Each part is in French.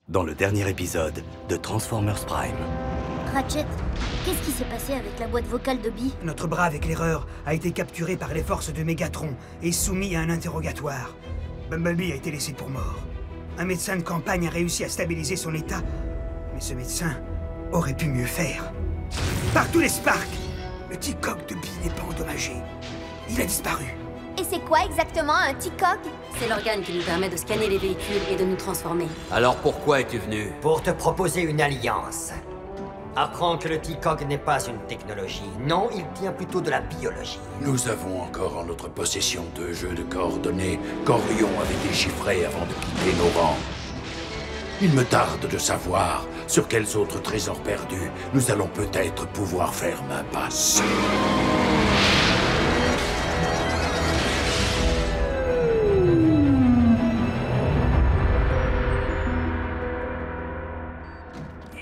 dans le dernier épisode de Transformers Prime. Ratchet, qu'est-ce qui s'est passé avec la boîte vocale de Bee? Notre brave éclaireur a été capturé par les forces de Megatron et soumis à un interrogatoire. Bumblebee a été laissé pour mort. Un médecin de campagne a réussi à stabiliser son état, mais ce médecin aurait pu mieux faire. Par tous les Sparks, le T-Cog de Bee n'est pas endommagé. Il a disparu. Et c'est quoi exactement un T-Cog? C'est l'organe qui nous permet de scanner les véhicules et de nous transformer. Alors pourquoi es-tu venu? Pour te proposer une alliance. Apprends que le T-Cog n'est pas une technologie. Non, il tient plutôt de la biologie. Nous avons encore en notre possession 2 jeux de coordonnées qu'Orion avait déchiffrés avant de quitter nos rangs. Il me tarde de savoir sur quels autres trésors perdus nous allons peut-être pouvoir faire main basse.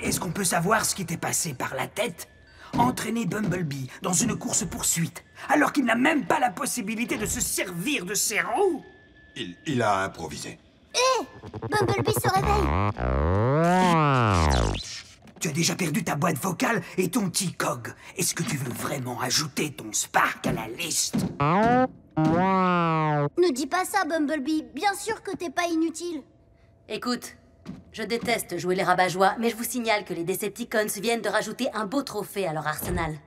Est-ce qu'on peut savoir ce qui t'est passé par la tête? Entraîner Bumblebee dans une course-poursuite, alors qu'il n'a même pas la possibilité de se servir de ses roues? Il a improvisé. Bumblebee se réveille! Tu as déjà perdu ta boîte vocale et ton T-Cog. Est-ce que tu veux vraiment ajouter ton Spark à la liste? Ne dis pas ça, Bumblebee. Bien sûr que t'es pas inutile. Écoute, je déteste jouer les rabat-joie, mais je vous signale que les Decepticons viennent de rajouter un beau trophée à leur arsenal.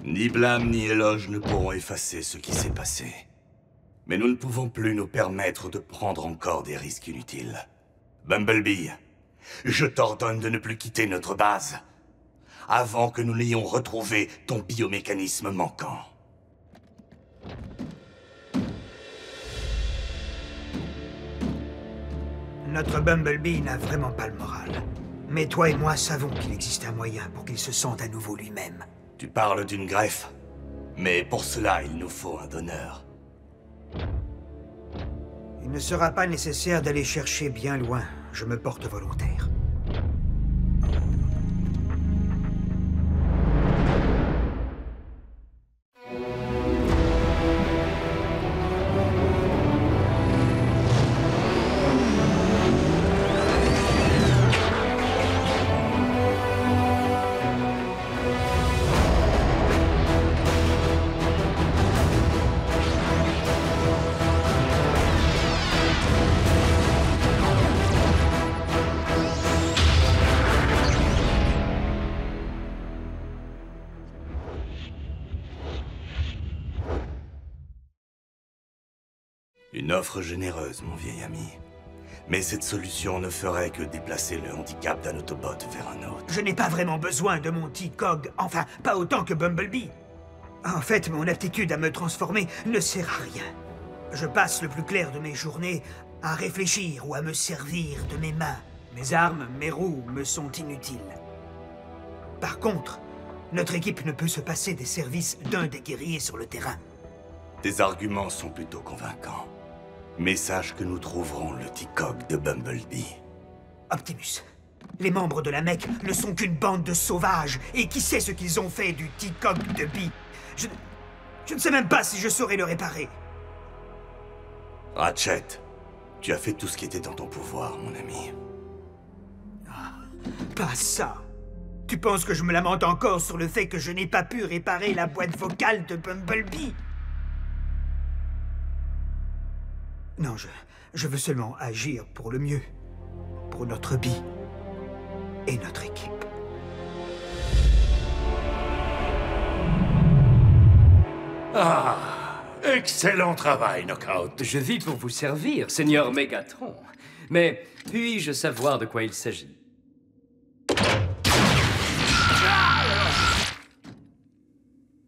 Ni blâme ni éloge ne pourront effacer ce qui s'est passé. Mais nous ne pouvons plus nous permettre de prendre encore des risques inutiles. Bumblebee, je t'ordonne de ne plus quitter notre base avant que nous n'ayons retrouvé ton biomécanisme manquant. Notre Bumblebee n'a vraiment pas le moral. Mais toi et moi savons qu'il existe un moyen pour qu'il se sente à nouveau lui-même. Tu parles d'une greffe, mais pour cela, il nous faut un donneur. Il ne sera pas nécessaire d'aller chercher bien loin. Je me porte volontaire. Une offre généreuse, mon vieil ami. Mais cette solution ne ferait que déplacer le handicap d'un Autobot vers un autre. Je n'ai pas vraiment besoin de mon T-Cog. Enfin, pas autant que Bumblebee. En fait, mon aptitude à me transformer ne sert à rien. Je passe le plus clair de mes journées à réfléchir ou à me servir de mes mains. Mes armes, mes roues me sont inutiles. Par contre, notre équipe ne peut se passer des services d'un des guerriers sur le terrain. Tes arguments sont plutôt convaincants. Mais sache que nous trouverons le T-Cog de Bumblebee. Optimus, les membres de la Mech ne sont qu'une bande de sauvages. Et qui sait ce qu'ils ont fait du T-Cog de Bee? Je ne sais même pas si je saurais le réparer. Ratchet, tu as fait tout ce qui était dans ton pouvoir, mon ami. Pas ça. Tu penses que je me lamente encore sur le fait que je n'ai pas pu réparer la boîte vocale de Bumblebee? Non, je veux seulement agir pour le mieux. Pour notre Bee et notre équipe. Ah, excellent travail, Knockout. Je vis pour vous servir, Seigneur Megatron. Mais puis-je savoir de quoi il s'agit?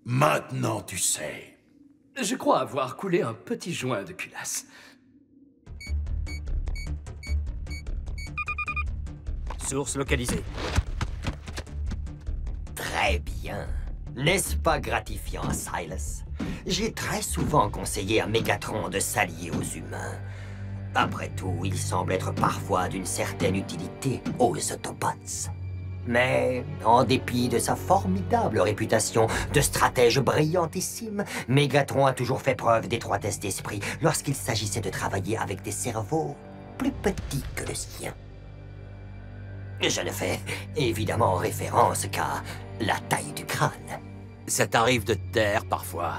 Maintenant, tu sais. Je crois avoir coulé un petit joint de culasse. Source localisée. Très bien. N'est-ce pas gratifiant, Silas? J'ai très souvent conseillé à Megatron de s'allier aux humains. Après tout, il semble être parfois d'une certaine utilité aux Autobots. Mais, en dépit de sa formidable réputation de stratège brillantissime, Megatron a toujours fait preuve d'étroitesse d'esprit lorsqu'il s'agissait de travailler avec des cerveaux plus petits que le sien. Je ne fais évidemment référence qu'à la taille du crâne. Ça t'arrive de te taire parfois.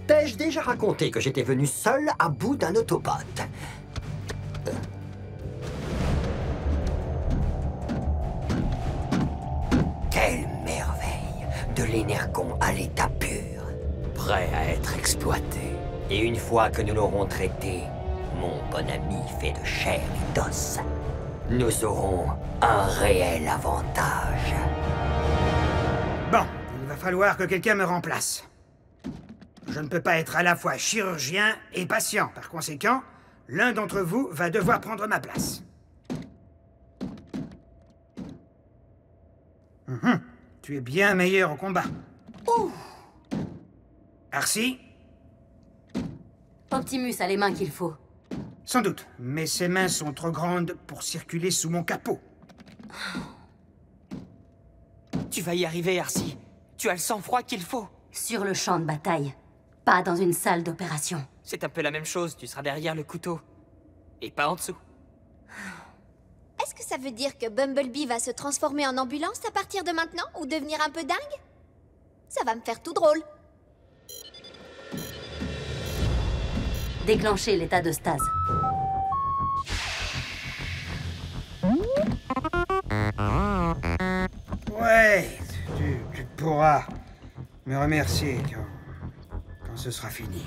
T'ai-je déjà raconté que j'étais venu seul à bout d'un Autobot? Quelle merveille! De l'énergon à l'état pur. Prêt à être exploité. Et une fois que nous l'aurons traité, mon bon ami fait de chair et d'os, nous aurons un réel avantage. Bon, il va falloir que quelqu'un me remplace. Je ne peux pas être à la fois chirurgien et patient. Par conséquent, l'un d'entre vous va devoir prendre ma place. Tu es bien meilleur au combat. Ouh! Arcee? Optimus a les mains qu'il faut. Sans doute, mais ses mains sont trop grandes pour circuler sous mon capot. Tu vas y arriver, Arcee. Tu as le sang-froid qu'il faut. Sur le champ de bataille, pas dans une salle d'opération. C'est un peu la même chose, tu seras derrière le couteau. Et pas en dessous. Est-ce que ça veut dire que Bumblebee va se transformer en ambulance à partir de maintenant ou devenir un peu dingue? Ça va me faire tout drôle. Déclencher l'état de stase. Ouais, tu pourras me remercier quand ce sera fini.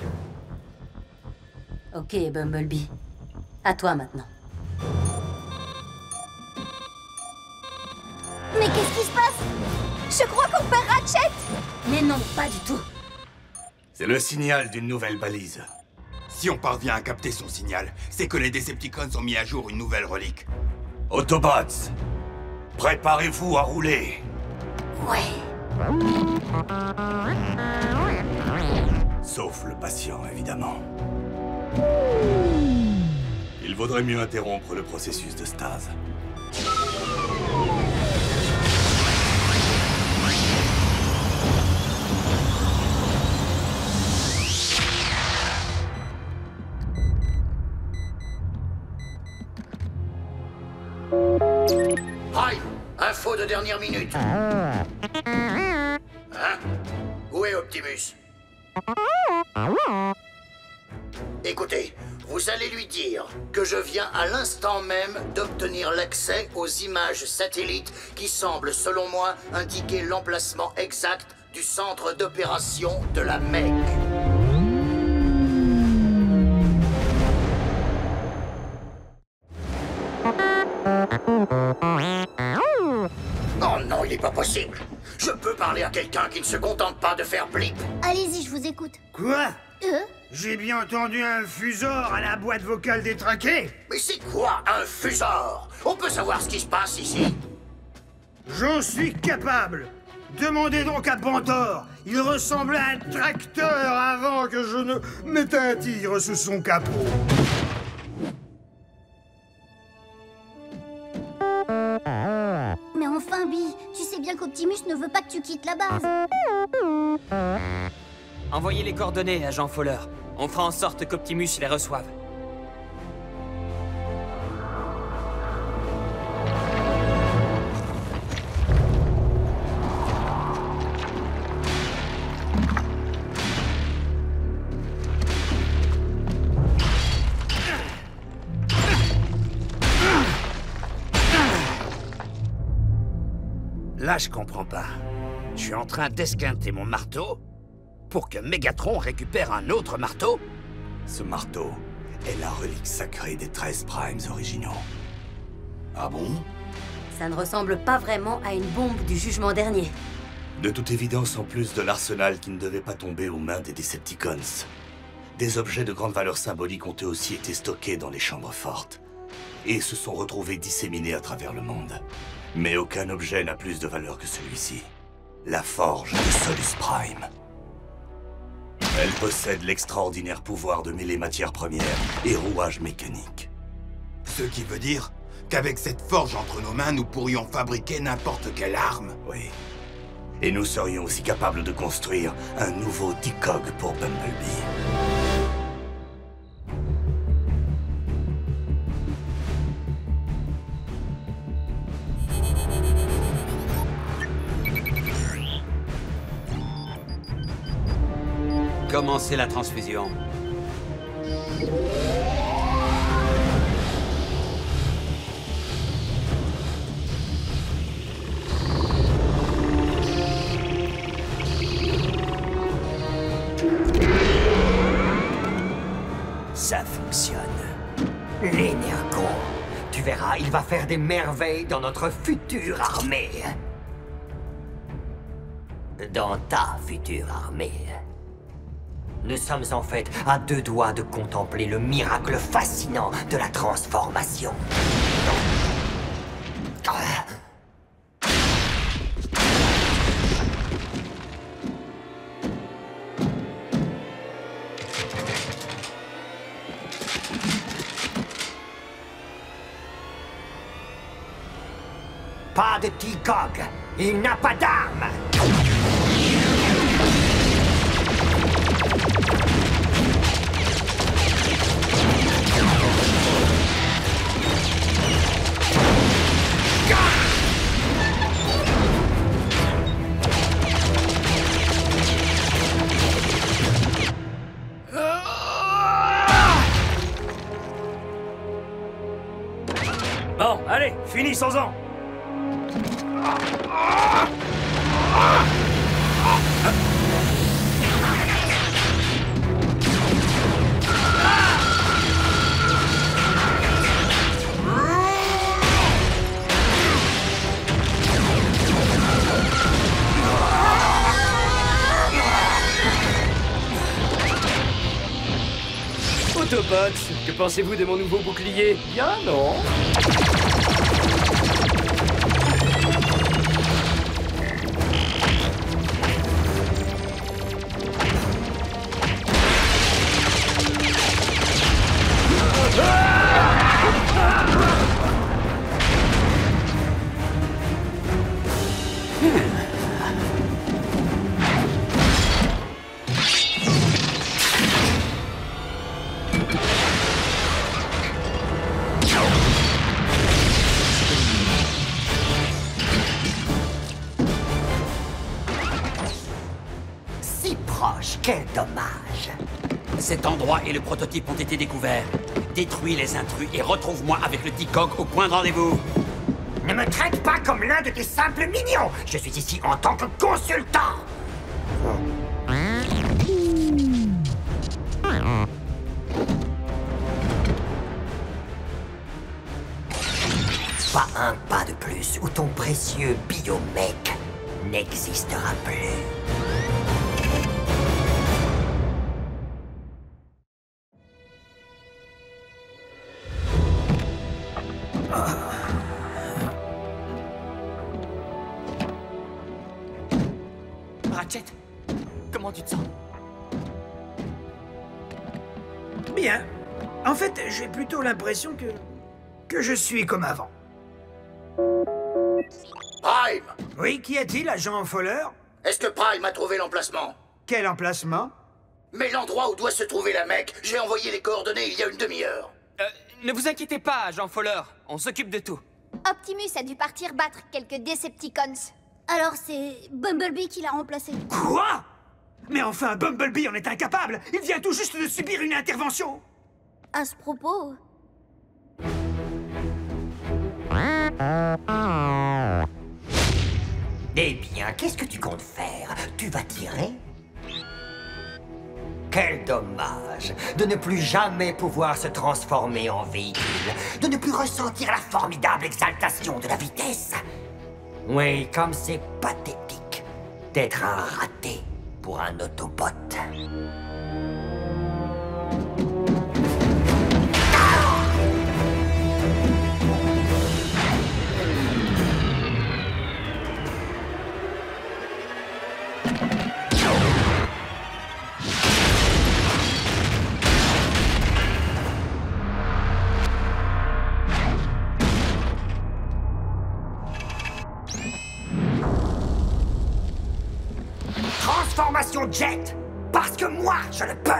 Ok, Bumblebee. À toi maintenant. Mais qu'est-ce qui se passe? Je crois qu'on perd Ratchet! Mais non, pas du tout. C'est le signal d'une nouvelle balise. Si on parvient à capter son signal, c'est que les Decepticons ont mis à jour une nouvelle relique. Autobots, préparez-vous à rouler. Ouais. Sauf le patient, évidemment. Il vaudrait mieux interrompre le processus de stase. Prime, info de dernière minute. Hein? Où est Optimus? Écoutez, vous allez lui dire que je viens à l'instant même d'obtenir l'accès aux images satellites qui semblent, selon moi, indiquer l'emplacement exact du centre d'opération de la Mecque. Oh non, il n'est pas possible. Je peux parler à quelqu'un qui ne se contente pas de faire blip. Allez-y, je vous écoute. Quoi? J'ai bien entendu un fusor à la boîte vocale détraquée. Mais c'est quoi un fusor? On peut savoir ce qui se passe ici? J'en suis capable. Demandez donc à Pantor. Il ressemblait à un tracteur avant que je ne mette un tigre sous son capot. Mais enfin, Bee, tu sais bien qu'Optimus ne veut pas que tu quittes la base. Envoyez les coordonnées, agent Fowler. On fera en sorte qu'Optimus les reçoive. Là, je comprends pas. Je suis en train d'esquinter mon marteau pour que Megatron récupère un autre marteau? Ce marteau est la relique sacrée des 13 Primes originaux. Ah bon? Ça ne ressemble pas vraiment à une bombe du jugement dernier. De toute évidence, en plus de l'arsenal qui ne devait pas tomber aux mains des Decepticons, des objets de grande valeur symbolique ont eux aussi été stockés dans les chambres fortes et se sont retrouvés disséminés à travers le monde. Mais aucun objet n'a plus de valeur que celui-ci. La forge de Solus Prime. Elle possède l'extraordinaire pouvoir de mêler matières premières et rouages mécaniques. Ce qui veut dire qu'avec cette forge entre nos mains, nous pourrions fabriquer n'importe quelle arme. Oui. Et nous serions aussi capables de construire un nouveau Decog pour Bumblebee. Commencez la transfusion. Ça fonctionne. L'énergon. Tu verras, il va faire des merveilles dans notre future armée. Dans ta future armée. Nous sommes en fait à 2 doigts de contempler le miracle fascinant de la transformation. Pas de T-Cog. Il n'a pas d'arme. Bon, allez, finissons-en. Autobots, que pensez-vous de mon nouveau bouclier? Bien, non? Si proche, quel dommage. Cet endroit et le prototype ont été découverts. Détruis les intrus et retrouve-moi avec le T-Cog au point de rendez-vous. Ne me traite pas comme l'un de tes simples mignons. Je suis ici en tant que consultant. Pas un pas de plus où ton précieux biomec n'existera plus. Ratchet, comment tu te sens? Bien. En fait, j'ai plutôt l'impression que je suis comme avant. Prime! Oui, qu'y a-t-il, agent Fowler? Est-ce que Prime a trouvé l'emplacement? Quel emplacement? Mais l'endroit où doit se trouver la mec, j'ai envoyé les coordonnées il y a une demi-heure. Ne vous inquiétez pas, Agent Fowler. On s'occupe de tout. Optimus a dû partir battre quelques Decepticons. Alors c'est Bumblebee qui l'a remplacé. Quoi? Mais enfin, Bumblebee en est incapable. Il vient tout juste de subir une intervention. À ce propos... Eh bien, qu'est-ce que tu comptes faire? Tu vas tirer? Quel dommage de ne plus jamais pouvoir se transformer en véhicule, de ne plus ressentir la formidable exaltation de la vitesse. Oui, comme c'est pathétique d'être un raté pour un Autobot. Transformation Jet, parce que moi, je le peux.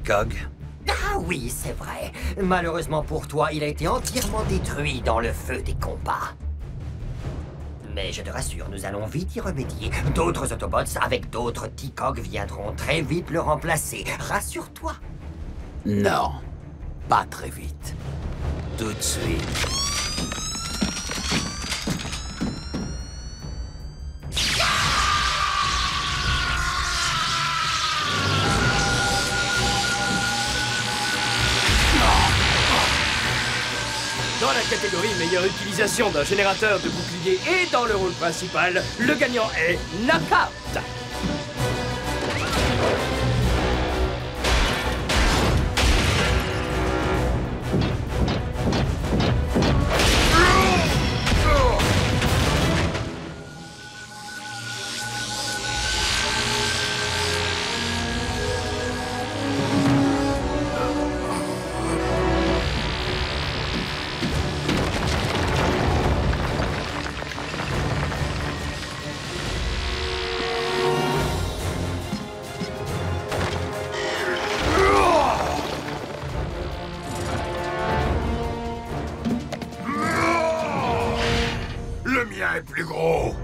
T-Cog? Ah oui, c'est vrai. Malheureusement pour toi, il a été entièrement détruit dans le feu des combats. Mais je te rassure, nous allons vite y remédier. D'autres Autobots avec d'autres T-Cog viendront très vite le remplacer. Rassure-toi. Non, pas très vite. Tout de suite. Dans la catégorie meilleure utilisation d'un générateur de bouclier et dans le rôle principal, le gagnant est Knockout. Le mien est plus gros.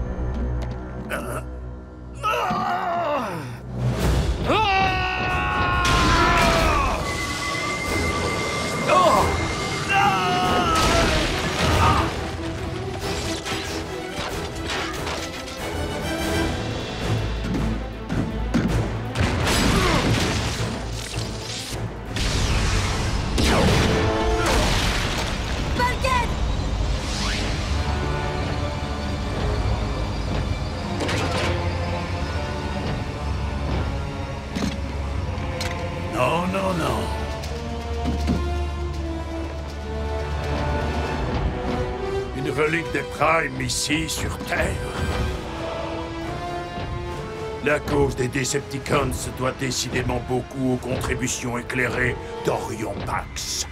Non, non, non. Une relique des Primes ici, sur Terre. La cause des Decepticons doit décidément beaucoup aux contributions éclairées d'Orion Pax.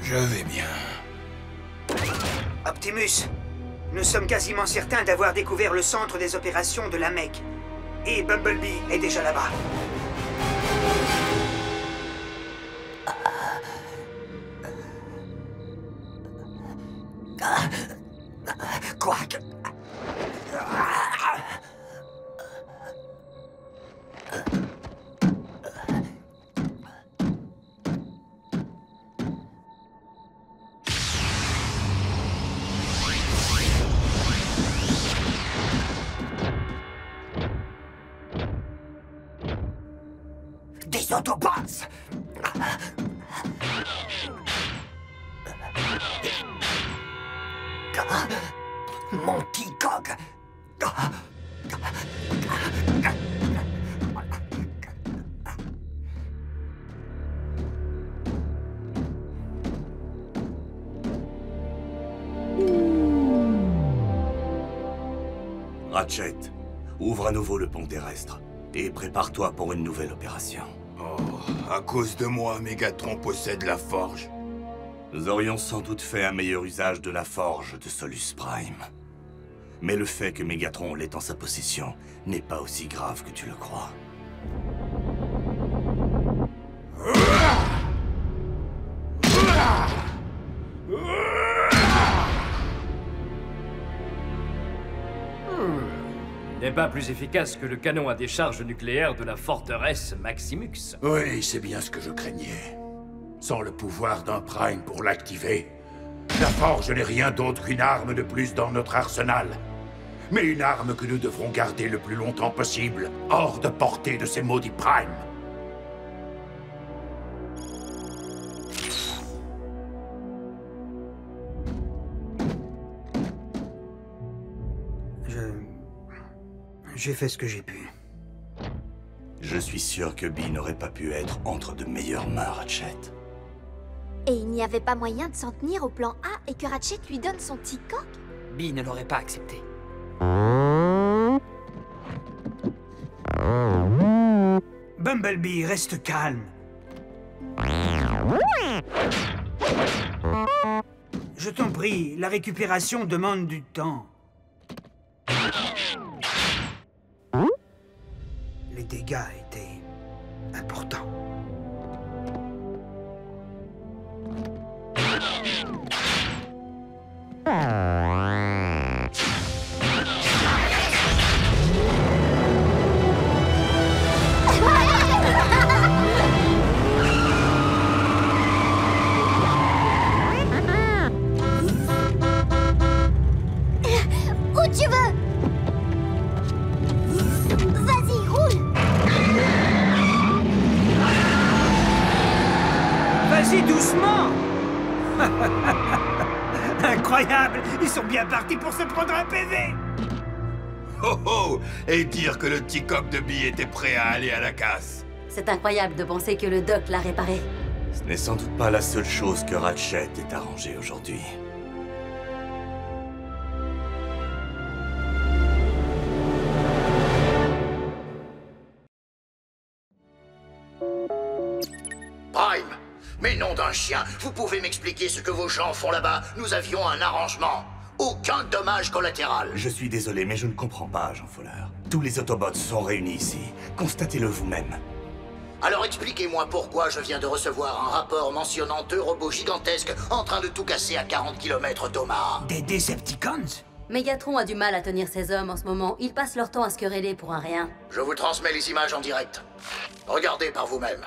Je vais bien. Optimus, nous sommes quasiment certains d'avoir découvert le centre des opérations de la Mech. Et Bumblebee est déjà là-bas. Quack. Des Autobots! Mon T-Cog! Ratchet, ouvre à nouveau le pont terrestre et prépare-toi pour une nouvelle opération. Oh, à cause de moi, Megatron possède la forge. Nous aurions sans doute fait un meilleur usage de la forge de Solus Prime. Mais le fait que Megatron l'ait en sa possession n'est pas aussi grave que tu le crois. N'est pas plus efficace que le canon à décharge nucléaire de la forteresse Maximux. Oui, c'est bien ce que je craignais. Sans le pouvoir d'un Prime pour l'activer, la forge n'est rien d'autre qu'une arme de plus dans notre arsenal. Mais une arme que nous devrons garder le plus longtemps possible, hors de portée de ces maudits Primes. J'ai fait ce que j'ai pu. Je suis sûr que Bee n'aurait pas pu être entre de meilleures mains, Ratchet. Et il n'y avait pas moyen de s'en tenir au plan A et que Ratchet lui donne son T-Cog? Bee ne l'aurait pas accepté. Bumblebee, reste calme. Je t'en prie, la récupération demande du temps. Les dégâts étaient importants. Où tu veux? Vas-y, roule! Vas-y doucement! Incroyable! Ils sont bien partis pour se prendre un PV! Oh oh! Et dire que le T-Cog de Bee était prêt à aller à la casse. C'est incroyable de penser que le doc l'a réparé. Ce n'est sans doute pas la seule chose que Ratchet ait arrangée aujourd'hui. Prime! Mais nom d'un chien, vous pouvez m'expliquer ce que vos gens font là-bas? Nous avions un arrangement. Aucun dommage collatéral. Je suis désolé, mais je ne comprends pas, Agent Fuller. Tous les Autobots sont réunis ici. Constatez-le vous-même. Alors expliquez-moi pourquoi je viens de recevoir un rapport mentionnant 2 robots gigantesques en train de tout casser à 40 km d'Omaha. Des Decepticons? Megatron a du mal à tenir ses hommes en ce moment. Ils passent leur temps à se quereller pour un rien. Je vous transmets les images en direct. Regardez par vous-même.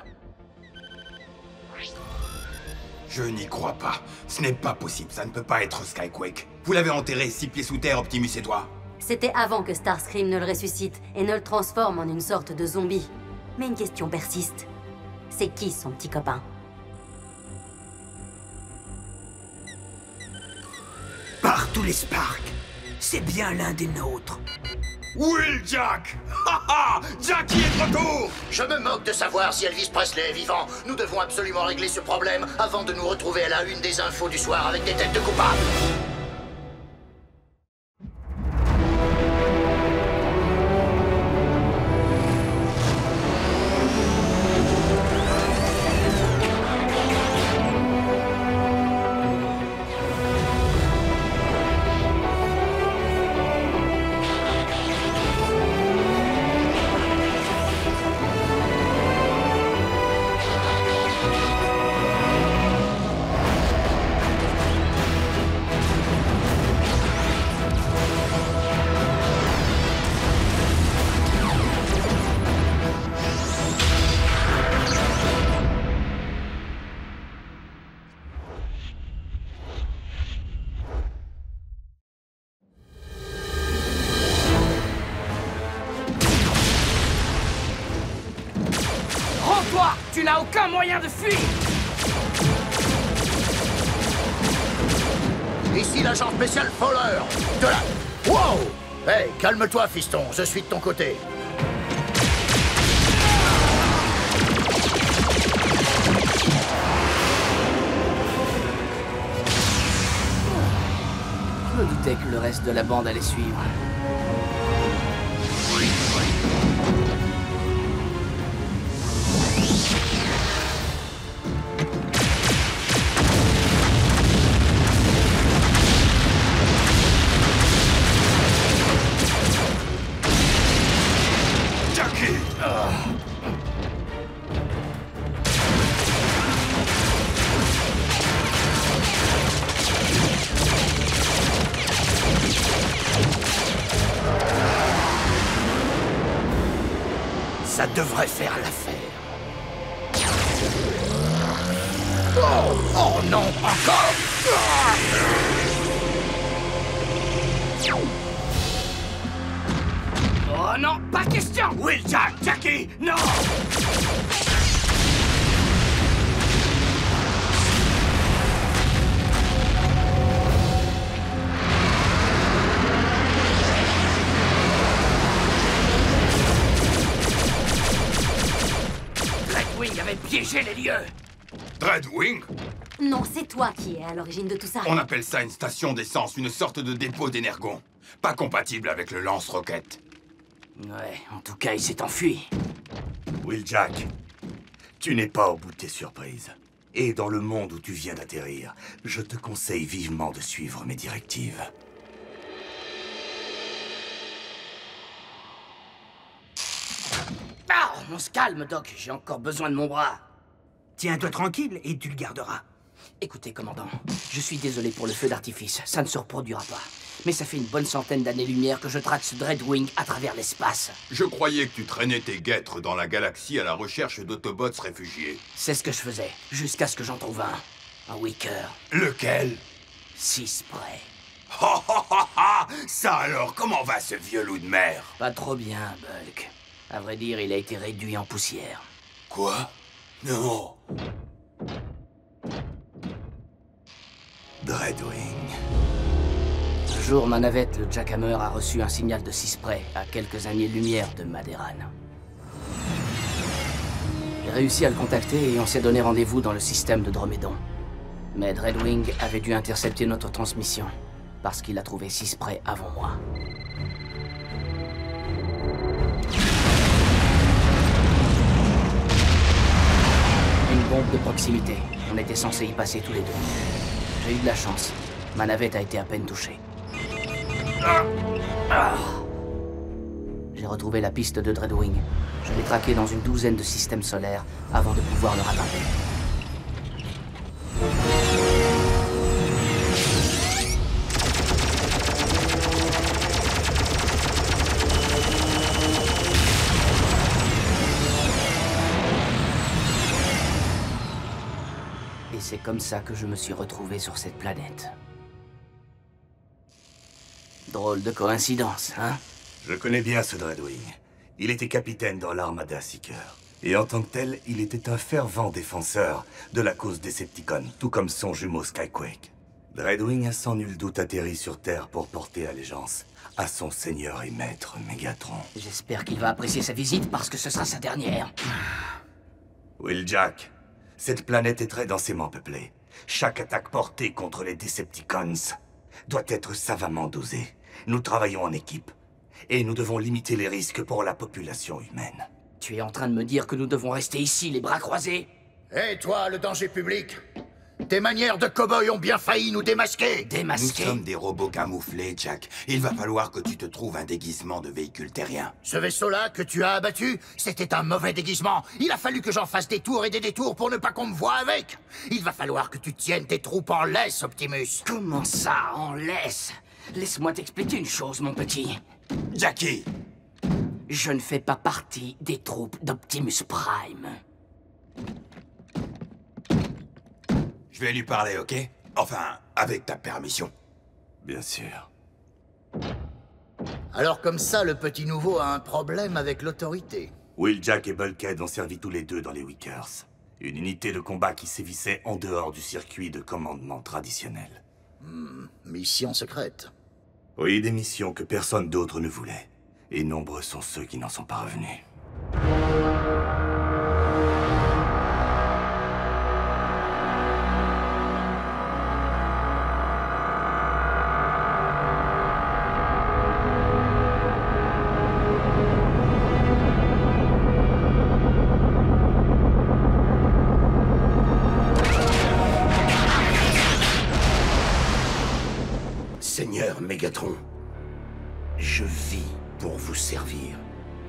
Je n'y crois pas. Ce n'est pas possible, ça ne peut pas être Skyquake. Vous l'avez enterré 6 pieds sous terre, Optimus et toi. C'était avant que Starscream ne le ressuscite et ne le transforme en une sorte de zombie. Mais une question persiste. C'est qui son petit copain? Par tous les Sparks, c'est bien l'un des nôtres. Wheeljack! Haha! Jackie est de retour! Je me moque de savoir si Elvis Presley est vivant. Nous devons absolument régler ce problème avant de nous retrouver à la une des infos du soir avec des têtes de coupables. Rends-toi! Tu n'as aucun moyen de fuir! Ici l'agent spécial Fowler. De là. Wow! Hey, calme-toi, fiston. Je suis de ton côté. Je me doutais que le reste de la bande allait suivre. Ça devrait faire l'affaire. Oh, oh non, encore! Oh non, pas question! Wheeljack, Jackie, non! Dreadwing avait piégé les lieux! Dreadwing? Non, c'est toi qui es à l'origine de tout ça. On appelle ça une station d'essence, une sorte de dépôt d'énergon. Pas compatible avec le lance-roquette. Ouais, en tout cas, il s'est enfui. Wheeljack, tu n'es pas au bout de tes surprises. Et dans le monde où tu viens d'atterrir, je te conseille vivement de suivre mes directives. Ah, on se calme, Doc. J'ai encore besoin de mon bras. Tiens-toi tranquille et tu le garderas. Écoutez, commandant, je suis désolé pour le feu d'artifice. Ça ne se reproduira pas. Mais ça fait une bonne centaine d'années-lumière que je traque ce Dreadwing à travers l'espace. Je croyais que tu traînais tes guêtres dans la galaxie à la recherche d'Autobots réfugiés. C'est ce que je faisais, jusqu'à ce que j'en trouve un. Un Weaker. Lequel? 6 près. Ha ha ha ha! Ça alors, comment va ce vieux loup de mer? Pas trop bien, Bulk. À vrai dire, il a été réduit en poussière. Quoi? Non. Dreadwing. Un jour, ma navette, le Jackhammer, a reçu un signal de 6 près, à quelques années-lumière de Maderan. J'ai réussi à le contacter et on s'est donné rendez-vous dans le système de Dromédon. Mais Dreadwing avait dû intercepter notre transmission, parce qu'il a trouvé 6 près avant moi. Une bombe de proximité. On était censé y passer tous les deux. J'ai eu de la chance. Ma navette a été à peine touchée. J'ai retrouvé la piste de Dreadwing. Je l'ai traqué dans une douzaine de systèmes solaires avant de pouvoir le rattraper. Et c'est comme ça que je me suis retrouvé sur cette planète. Drôle de coïncidence, hein? Je connais bien ce Dreadwing. Il était capitaine dans l'armada Seeker. Et en tant que tel, il était un fervent défenseur de la cause Decepticon, tout comme son jumeau Skyquake. Dreadwing a sans nul doute atterri sur Terre pour porter allégeance à son seigneur et maître Megatron. J'espère qu'il va apprécier sa visite parce que ce sera sa dernière. Wheeljack, cette planète est très densément peuplée. Chaque attaque portée contre les Decepticons doit être savamment dosée. Nous travaillons en équipe. Et nous devons limiter les risques pour la population humaine. Tu es en train de me dire que nous devons rester ici, les bras croisés? Hé, toi, le danger public! Tes manières de cow-boy ont bien failli nous démasquer! Nous sommes des robots camouflés, Jack. Il va falloir que tu te trouves un déguisement de véhicule terrien. Ce vaisseau-là que tu as abattu, c'était un mauvais déguisement. Il a fallu que j'en fasse des tours et des détours pour ne pas qu'on me voie avec. Il va falloir que tu tiennes tes troupes en laisse, Optimus. Comment ça, en laisse? Laisse-moi t'expliquer une chose, mon petit. Jackie! Je ne fais pas partie des troupes d'Optimus Prime. Je vais lui parler, ok? Enfin, avec ta permission. Bien sûr. Alors comme ça, le petit nouveau a un problème avec l'autorité. Wheeljack et Bulkhead ont servi tous les deux dans les Weakers. Une unité de combat qui sévissait en dehors du circuit de commandement traditionnel. Mission secrète. Oui, des missions que personne d'autre ne voulait. Et nombreux sont ceux qui n'en sont pas revenus. Seigneur Megatron, je vis pour vous servir.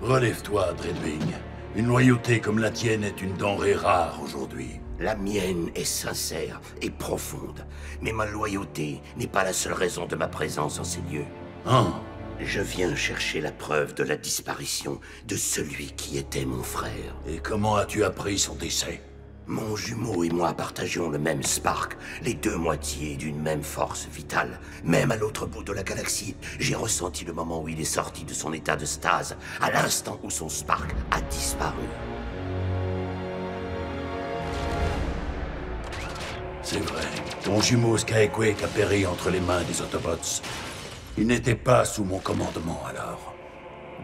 Relève-toi, Dreadwing. Une loyauté comme la tienne est une denrée rare aujourd'hui. La mienne est sincère et profonde, mais ma loyauté n'est pas la seule raison de ma présence en ces lieux. Hein? Je viens chercher la preuve de la disparition de celui qui était mon frère. Et comment as-tu appris son décès? Mon jumeau et moi partagions le même spark, les deux moitiés d'une même force vitale. Même à l'autre bout de la galaxie, j'ai ressenti le moment où il est sorti de son état de stase, à l'instant où son spark a disparu. C'est vrai. Ton jumeau Skyquake a péri entre les mains des Autobots. Il n'était pas sous mon commandement alors.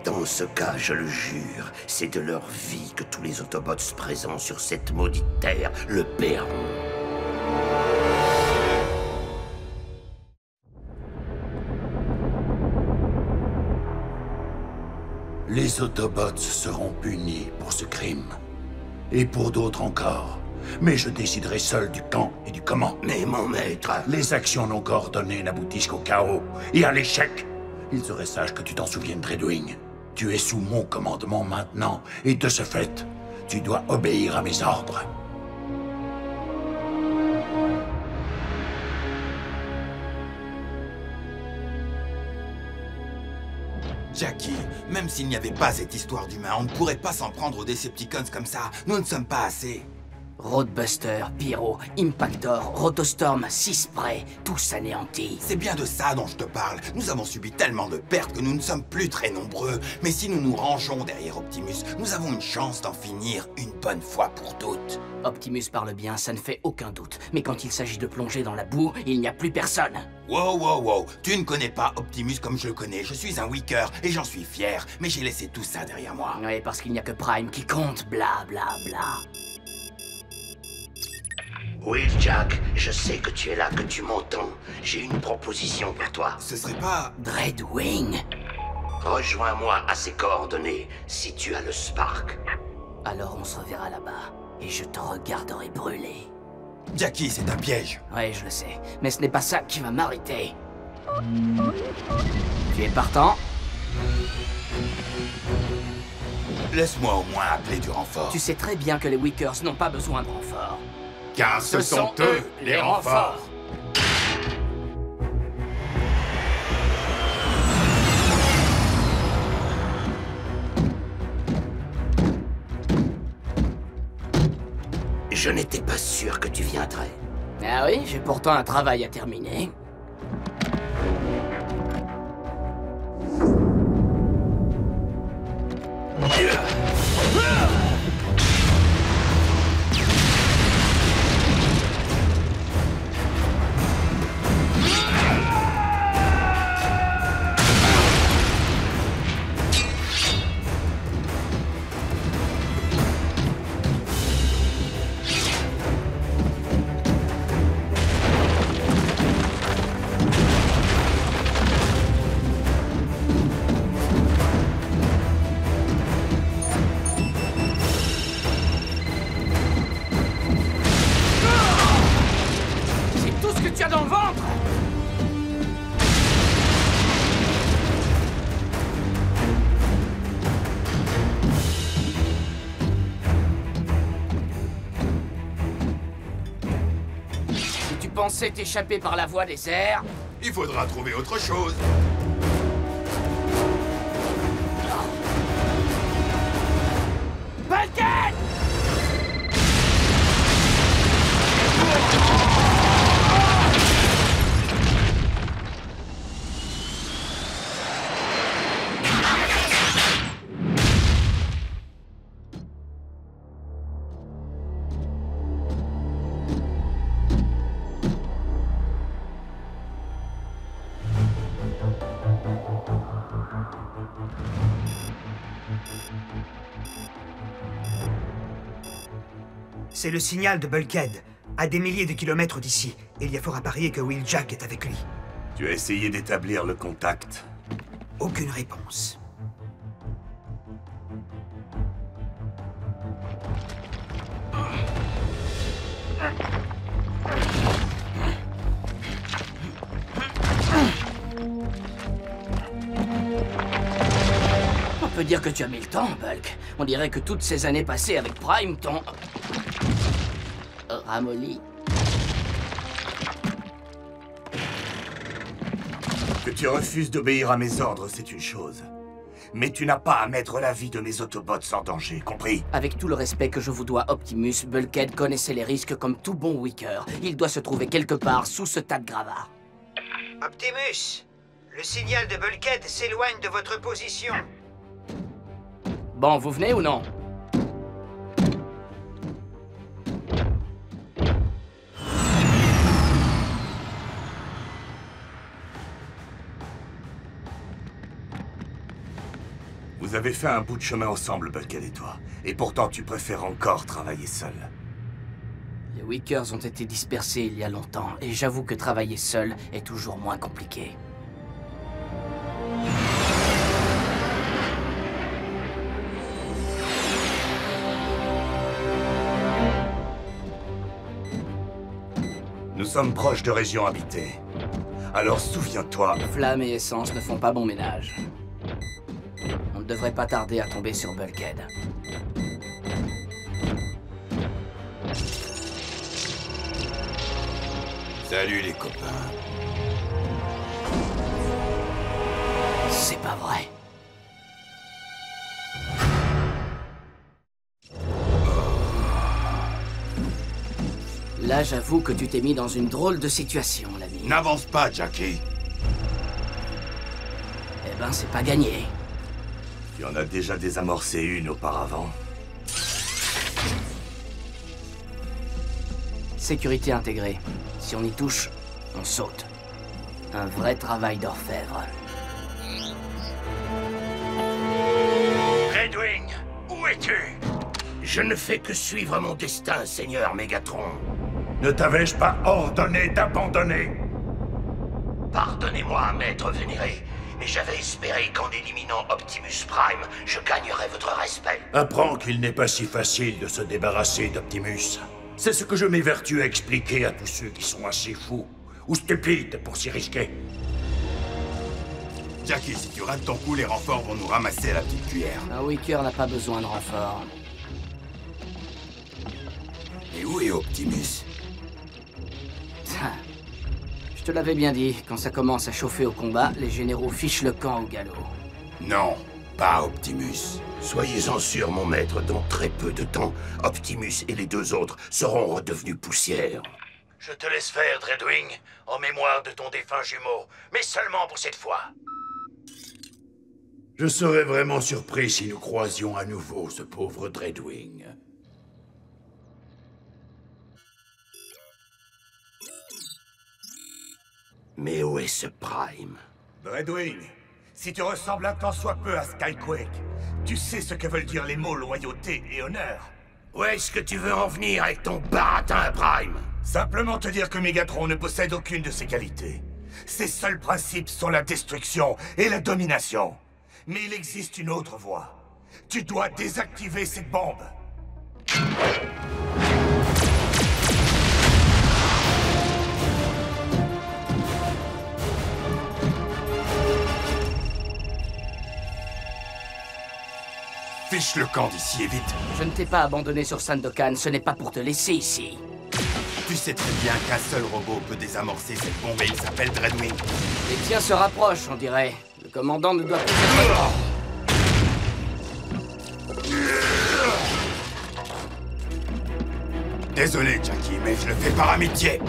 Dans ce cas, je le jure, c'est de leur vie que tous les Autobots présents sur cette maudite terre le paieront. Les Autobots seront punis pour ce crime. Et pour d'autres encore. Mais je déciderai seul du quand et du comment. Mais mon maître... Les actions non coordonnées n'aboutissent qu'au chaos et à l'échec. Il serait sage que tu t'en souviennes, Dreadwing. Tu es sous mon commandement maintenant, et de ce fait, tu dois obéir à mes ordres. Jackie, même s'il n'y avait pas cette histoire d'humain, on ne pourrait pas s'en prendre aux Decepticons comme ça. Nous ne sommes pas assez. Roadbuster, Pyro, Impactor, Rotostorm, 6 Spray, tous anéantis. C'est bien de ça dont je te parle. Nous avons subi tellement de pertes que nous ne sommes plus très nombreux. Mais si nous nous rangeons derrière Optimus, nous avons une chance d'en finir une bonne fois pour toutes. Optimus parle bien, ça ne fait aucun doute. Mais quand il s'agit de plonger dans la boue, il n'y a plus personne. Wow, wow, wow. Tu ne connais pas Optimus comme je le connais. Je suis un Weaker et j'en suis fier. Mais j'ai laissé tout ça derrière moi. Oui, parce qu'il n'y a que Prime qui compte, bla bla bla. Wheeljack, je sais que tu es là, que tu m'entends. J'ai une proposition pour toi. Ce serait pas... Dreadwing? Rejoins-moi à ces coordonnées, si tu as le Spark. Alors on se reverra là-bas, et je te regarderai brûler. Jackie, c'est un piège. Ouais, je le sais, mais ce n'est pas ça qui va m'arrêter. Tu es partant? Laisse-moi au moins appeler du renfort. Tu sais très bien que les Weakers n'ont pas besoin de renfort. Car ce sont eux, les renforts. Je n'étais pas sûr que tu viendrais. Ah oui, j'ai pourtant un travail à terminer. Dans le ventre! Si tu pensais t'échapper par la voie des airs... Il faudra trouver autre chose. Bulkhead! C'est le signal de Bulkhead, à des milliers de kilomètres d'ici. Il y a fort à parier que Wheeljack est avec lui. Tu as essayé d'établir le contact? Aucune réponse. On peut dire que tu as mis le temps, Bulk. On dirait que toutes ces années passées avec Prime t'ont... ramolli. Que tu refuses d'obéir à mes ordres, c'est une chose. Mais tu n'as pas à mettre la vie de mes Autobots en danger, compris? Avec tout le respect que je vous dois, Optimus, Bulkhead connaissait les risques comme tout bon Weaker. Il doit se trouver quelque part sous ce tas de gravats. Optimus, le signal de Bulkhead s'éloigne de votre position. Bon, vous venez ou non? Vous avez fait un bout de chemin ensemble, Bulkhead et toi. Et pourtant, tu préfères encore travailler seul. Les Weakers ont été dispersés il y a longtemps, et j'avoue que travailler seul est toujours moins compliqué. sommes proches de régions habitées. Alors souviens-toi... Flamme et essence ne font pas bon ménage. On ne devrait pas tarder à tomber sur Bulkhead. Salut les copains. C'est pas vrai. Là, j'avoue que tu t'es mis dans une drôle de situation, l'ami. N'avance pas, Jackie. Eh ben, c'est pas gagné. Tu en as déjà désamorcé une auparavant. Sécurité intégrée. Si on y touche, on saute. Un vrai travail d'orfèvre. Redwing, où es-tu? Je ne fais que suivre mon destin, Seigneur Mégatron. Ne t'avais-je pas ordonné d'abandonner? Pardonnez-moi, Maître Vénéré, mais j'avais espéré qu'en éliminant Optimus Prime, je gagnerais votre respect. Apprends qu'il n'est pas si facile de se débarrasser d'Optimus. C'est ce que je m'évertue à expliquer à tous ceux qui sont assez fous ou stupides pour s'y risquer. Jackie, si tu rates ton coup, les renforts vont nous ramasser à la petite cuillère. Un Wicker n'a pas besoin de renfort. Et où est Optimus? Je te l'avais bien dit, quand ça commence à chauffer au combat, les généraux fichent le camp au galop. Non, pas Optimus. Soyez-en sûr, mon maître, dans très peu de temps, Optimus et les deux autres seront redevenus poussière. Je te laisse faire, Dreadwing, en mémoire de ton défunt jumeau, mais seulement pour cette fois. Je serais vraiment surpris si nous croisions à nouveau ce pauvre Dreadwing. Mais où est ce Prime? Dreadwing, si tu ressembles un tant soit peu à Skyquake, tu sais ce que veulent dire les mots loyauté et honneur. Où est-ce que tu veux en venir avec ton baratin, Prime? Simplement te dire que Mégatron ne possède aucune de ces qualités. Ses seuls principes sont la destruction et la domination. Mais il existe une autre voie. Tu dois désactiver cette bombe. Fiche le camp d'ici et vite. Je ne t'ai pas abandonné sur Sandokan, ce n'est pas pour te laisser ici. Tu sais très bien qu'un seul robot peut désamorcer cette bombe et il s'appelle Dreadwing. Les tiens se rapprochent, on dirait. Le commandant ne doit plus être... Désolé, Jackie, mais je le fais par amitié.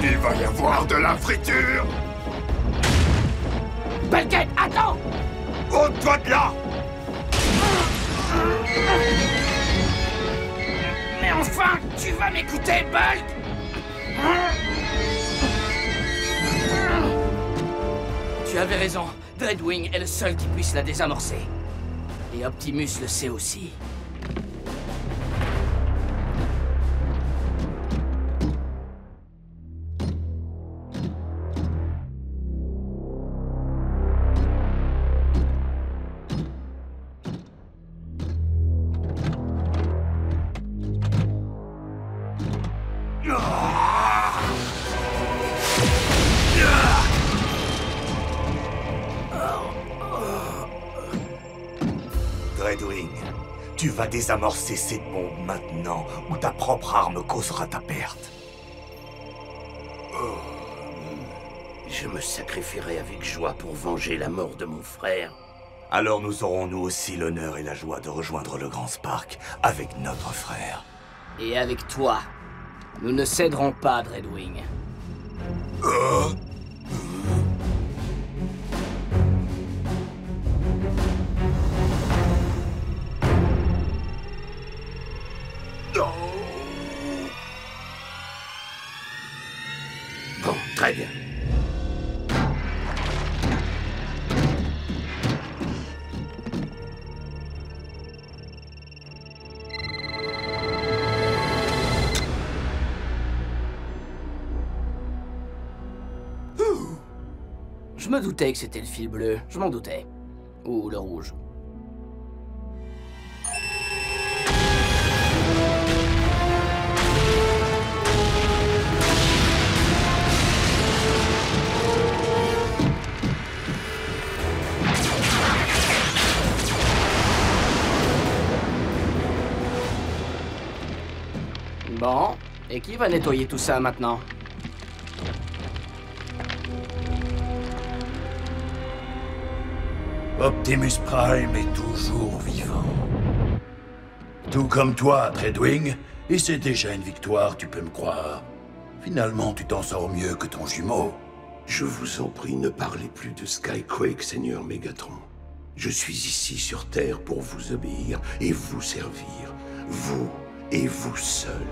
Il va y avoir de la friture! Bulkhead, attends! Ôte-toi de là! Mais enfin, tu vas m'écouter, Bulk! Tu avais raison. Dreadwing est le seul qui puisse la désamorcer. Et Optimus le sait aussi. Dreadwing, tu vas désamorcer cette bombe maintenant, ou ta propre arme causera ta perte. Je me sacrifierai avec joie pour venger la mort de mon frère. Alors nous aurons nous aussi l'honneur et la joie de rejoindre le Grand Spark avec notre frère. Et avec toi. Nous ne céderons pas, Dreadwing. Bon, très bien. Je me doutais que c'était le fil bleu, je m'en doutais. Ou le rouge. Bon, et qui va nettoyer tout ça maintenant? Optimus Prime est toujours vivant. Tout comme toi, Dreadwing, et c'est déjà une victoire, tu peux me croire. Finalement, tu t'en sors mieux que ton jumeau. Je vous en prie, ne parlez plus de Skyquake, Seigneur Megatron. Je suis ici sur Terre pour vous obéir et vous servir. Vous et vous seul.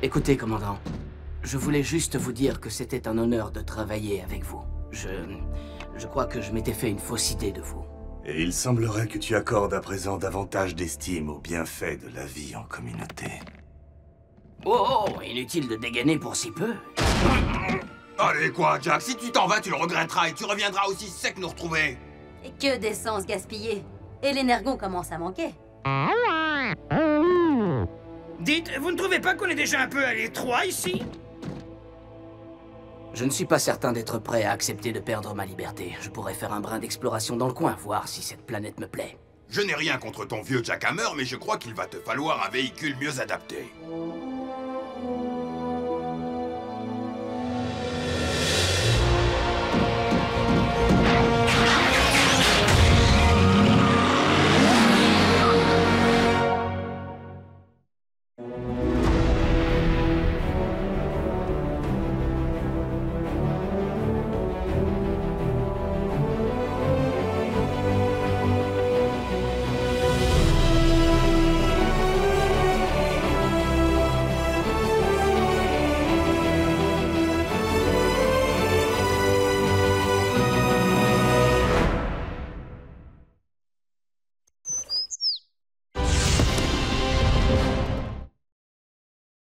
Écoutez, commandant. Je voulais juste vous dire que c'était un honneur de travailler avec vous. Je crois que je m'étais fait une fausse idée de vous. Et il semblerait que tu accordes à présent davantage d'estime aux bienfaits de la vie en communauté. Oh, inutile de dégainer pour si peu. Allez quoi, Jack, si tu t'en vas, tu le regretteras et tu reviendras aussi sec nous retrouver. Et que d'essence gaspillée. Et l'énergon commence à manquer. Dites, vous ne trouvez pas qu'on est déjà un peu à l'étroit ici? Je ne suis pas certain d'être prêt à accepter de perdre ma liberté. Je pourrais faire un brin d'exploration dans le coin, voir si cette planète me plaît. Je n'ai rien contre ton vieux Jackhammer, mais je crois qu'il va te falloir un véhicule mieux adapté.